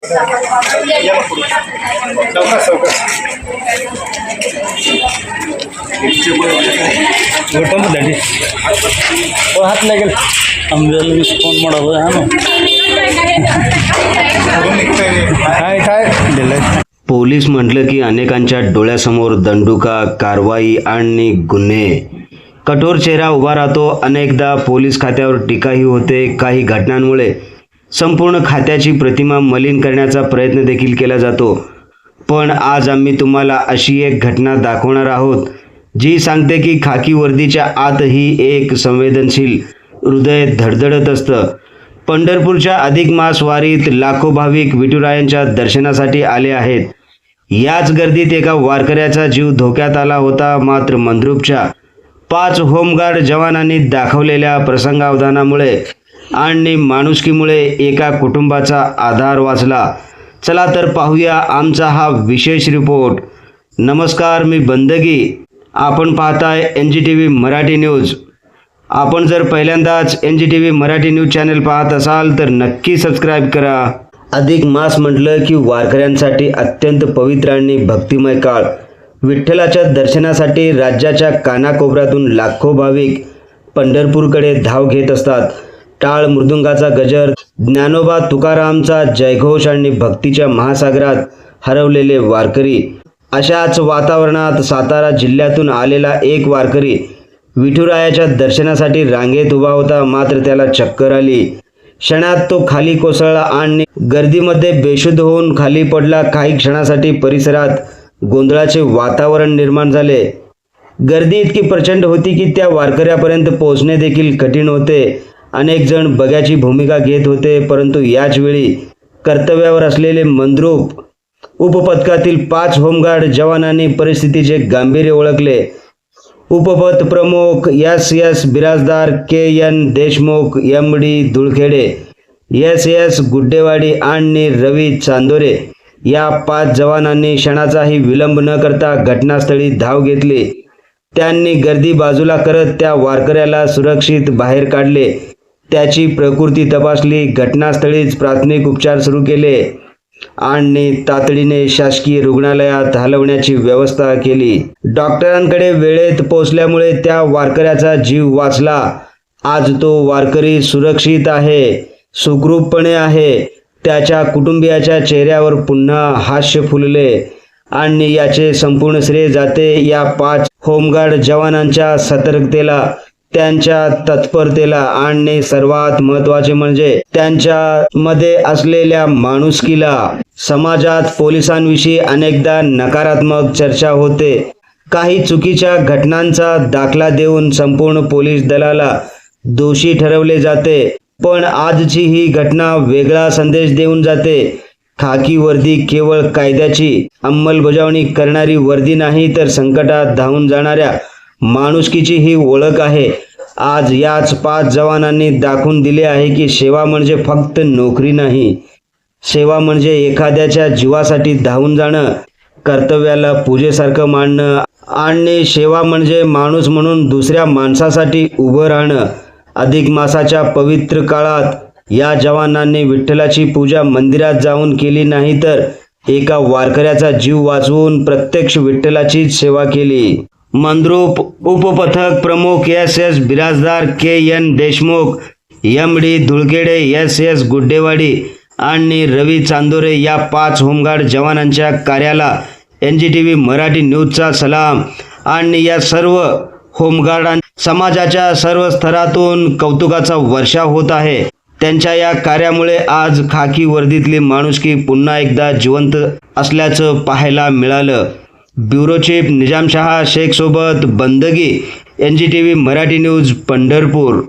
हात लागेल आमच्याला फोन ಮಾಡೋದು काय काय दिलं. पोलीस म्हटलं की अनेकांच्या डोळ्यासमोर दंडुका, कारवाई आणि गुन्हे, कठोर चेहरा उभा राहतो. अनेकदा पोलीस खात्यावर टीकाही होते. काही घटनांमुळे संपूर्ण खात्याची प्रतिमा मलिन करण्याचा प्रयत्न देखील केला जातो. पण आज आम्ही तुम्हाला अशी एक घटना दाखवणार आहोत जी सांगते की खाकी वर्दीच्या आतही एक संवेदनशील हृदय धडधडत असतं. पंढरपूरच्या अधिक मास वारीत लाखो भाविक विठुरायांच्या दर्शनासाठी आले आहेत. याच गर्दीत एका वारकऱ्याचा जीव धोक्यात आला होता. मात्र मंद्रुपच्या 5 होमगार्ड जवानांनी दाखवलेल्या प्रसंगावधानामुळे आणि माणुसकीमुळे एका कुटुंबाचा आधार वाचला. चला तर पाहूया आमचा हा विशेष रिपोर्ट. नमस्कार, मी बंदगी. आपण पाहताय NGTV मराठी न्यूज. आपण जर पहिल्यांदाच NGTV मराठी न्यूज चॅनल पाहत असाल तर नक्की सबस्क्राईब करा. अधिक मास म्हटलं की वारकऱ्यांसाठी अत्यंत पवित्र आणि भक्तिमय काळ. विठ्ठलाच्या दर्शनासाठी राज्याच्या कानाकोपऱ्यातून लाखो भाविक पंढरपूरकडे धाव घेत असतात. टाळ मृदुंगाचा गजर, ज्ञानोबा तुकारामचा जयघोष आणि भक्तीच्या महासागरात हरवलेले वारकरी. अशाच वातावरणात सातारा जिल्ह्यातून आलेला एक वारकरी विठुरायाच्या दर्शनासाठी रांगेत उभा होता. मात्र त्याला चक्कर आली. क्षणात तो खाली कोसळला आणि गर्दीमध्ये बेशुद्ध होऊन खाली पडला. काही क्षणासाठी परिसरात गोंधळाचे वातावरण निर्माण झाले. गर्दी इतकी प्रचंड होती की त्या वारकऱ्यापर्यंत पोहोचणे देखील कठीण होते. अनेक जण बघ्याची भूमिका घेत होते. परंतु याच वेळी कर्तव्यावर असलेले मंद्रुप उपपथकातील 5 होमगार्ड जवानांनी परिस्थितीचे गांभीर्य ओळखले. उपपथ प्रमुख SS Birajdar, KN Deshmukh, MD धुळखेडे, SS गुड्डेवाडी आणि रवी चांदोरे या 5 जवानांनी क्षणाचाही विलंब न करता घटनास्थळी धाव घेतली. त्यांनी गर्दी बाजूला करत त्या वारकऱ्याला सुरक्षित बाहेर काढले. त्याची प्रकृती तपासली. घटनास्थळीच प्राथमिक उपचार सुरू केले आणि तातडीने शासकीय रुग्णालयात हलवण्याची व्यवस्था केली. डॉक्टरांकडे वेळेत पोहोचल्यामुळे त्या वारकऱ्याचा जीव वाचला. आज तो वारकरी सुरक्षित आहे, सुखरूपपणे आहे. त्याच्या कुटुंबियाच्या चेहऱ्यावर पुन्हा हास्य फुलले आणि याचे संपूर्ण श्रेय जाते या 5 होमगार्ड जवानांच्या सतर्कतेला, त्यांच्या तत्परतेला आणि सर्वात महत्त्वाचे म्हणजे त्यांच्या मध्ये असलेल्या माणुसकीला. समाजात पोलिसांविषयी अनेकदा नकारात्मक चर्चा होते. काही चुकीच्या घटनांचा दाखला देऊन संपूर्ण पोलीस दलाला दोषी ठरवले जाते. पण आजची ही घटना वेगळा संदेश देऊन जाते. खाकी वर्दी केवळ कायद्याची अंमलबजावणी करणारी वर्दी नाही, तर संकटात धावून जाणाऱ्या माणुसकीची ही ओळख आहे. आज याच 5 जवानांनी दाखवून दिले आहे की सेवा म्हणजे फक्त नोकरी नाही. सेवा म्हणजे एखाद्याच्या जीवासाठी धावून जाणं, कर्तव्याला पूजेसारखं मानणं आणि सेवा म्हणजे माणूस म्हणून दुसऱ्या माणसासाठी उभं राहणं. अधिक मासाच्या पवित्र काळात या जवानांनी विठ्ठलाची पूजा मंदिरात जाऊन केली नाही, तर एका वारकऱ्याचा जीव वाचवून प्रत्यक्ष विठ्ठलाची सेवा केली. मंद्रुप उपपथक प्रमुख SS Birajdar, KN Deshmukh, MD धुळखेडे, SS गुड्डेवाडी आणि रवी चांदोरे या 5 होमगार्ड जवानांच्या कार्याला NGTV मराठी न्यूजचा सलाम. आणि या सर्व होमगार्ड समाजाच्या सर्व स्तरातून कौतुकाचा वर्षाव होत आहे. त्यांच्या या कार्यामुळे आज खाकी वर्दीतली माणुसकी पुन्हा एकदा जिवंत असल्याचं पाहायला मिळालं. ब्युरो चीफ निजामशाह शेख सोबत बंदगी, NGTV मराठी न्यूज, पंढरपूर.